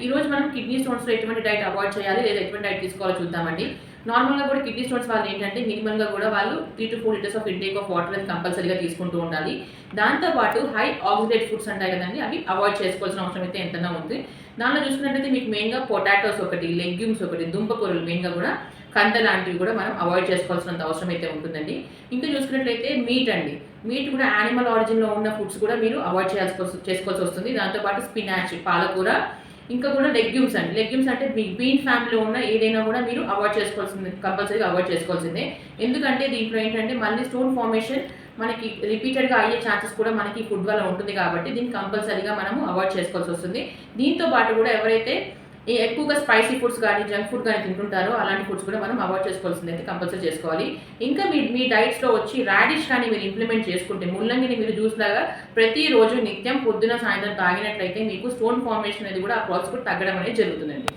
ఈ రోజు మనం కిడ్నీ స్టోన్స్‌లో ఎటువంటి డైట్ అవాయిడ్ చేయాలి లేదా ఎటువంటి డైట్ తీసుకోవాలో చూద్దామండి. నార్మల్‌గా కూడా కిడ్నీ స్టోన్స్ వాళ్ళు ఏంటంటే మినిమల్‌గా కూడా వాళ్ళు 3-4 litres of intake of water అనేది కంపల్సరీగా తీసుకుంటూ ఉండాలి. దాంతో పాటు హై ఆక్సిడేట్ ఫుడ్స్ ఉంటాయి కదండీ! అవి అవాయిడ్ చేసుకోవాల్సిన అవసరం అయితే ఎంతైనా ఉంది. దానిలో చూసుకున్నట్లయితే మీకు మెయిన్‌గా పొటాటోస్ ఒకటి, లెగ్యూమ్స్ ఒకటి, దుంపకూరలు మెయిన్‌గా కూడా కంద లాంటివి కూడా మనం అవాయిడ్ చేసుకోవాల్సినంత అవసరం అయితే ఉంటుందండి. ఇంకా చూసుకున్నట్లయితే మీట్ అండి. మీట్ కూడా యానిమల్ ఆరిజిన్‌లో ఉన్న ఫుడ్స్ కూడా మీరు అవాయిడ్ చేసుకోవాల్సి వస్తుంది. దాంతో పాటు స్పినాచ్, పాలకూర ఇంకా కూడా లెగ్యూమ్స్ అండి. లెగ్యూమ్స్ అంటే బీన్స్ ఫ్యామిలీలో ఉన్న ఏదైనా కూడా మీరు అవాయిడ్ చేసుకోవాల్సింది, కంపల్సరీగా అవాయిడ్ చేసుకోవాల్సిందే. ఎందుకంటే దీంట్లో ఏంటంటే మళ్ళీ స్టోన్ ఫార్మేషన్ మనకి రిపీటెడ్‌గా అయ్యే ఛాన్సెస్ కూడా మనకి ఫుడ్ వల్ల ఉంటుంది కాబట్టి దీన్ని కంపల్సరీగా మనము అవాయిడ్ చేసుకోవాల్సి వస్తుంది. దీంతో పాటు కూడా ఎవరైతే ఎక్కువగా స్పైసీ ఫుడ్స్ కానీ, జంక్ ఫుడ్ కానీ తింటుంటారో అలాంటి ఫుడ్స్ కూడా మనం అవాయిడ్ చేసుకోవాల్సింది అయితే కంపల్సరీ చేసుకోవాలి. ఇంకా మీ డైట్స్‌లో వచ్చి రాడిష్ కానీ మీరు ఇంప్లిమెంట్ చేసుకుంటే, ముల్లంగిని మీరు జ్యూస్ లాగా ప్రతిరోజు నిత్యం పొద్దున, సాయంత్రం తాగినట్లయితే మీకు స్టోన్ ఫార్మేషన్ అనేది కూడా ఆ ప్రాసెస్ కూడా తగ్గడం అనేది జరుగుతుందండి.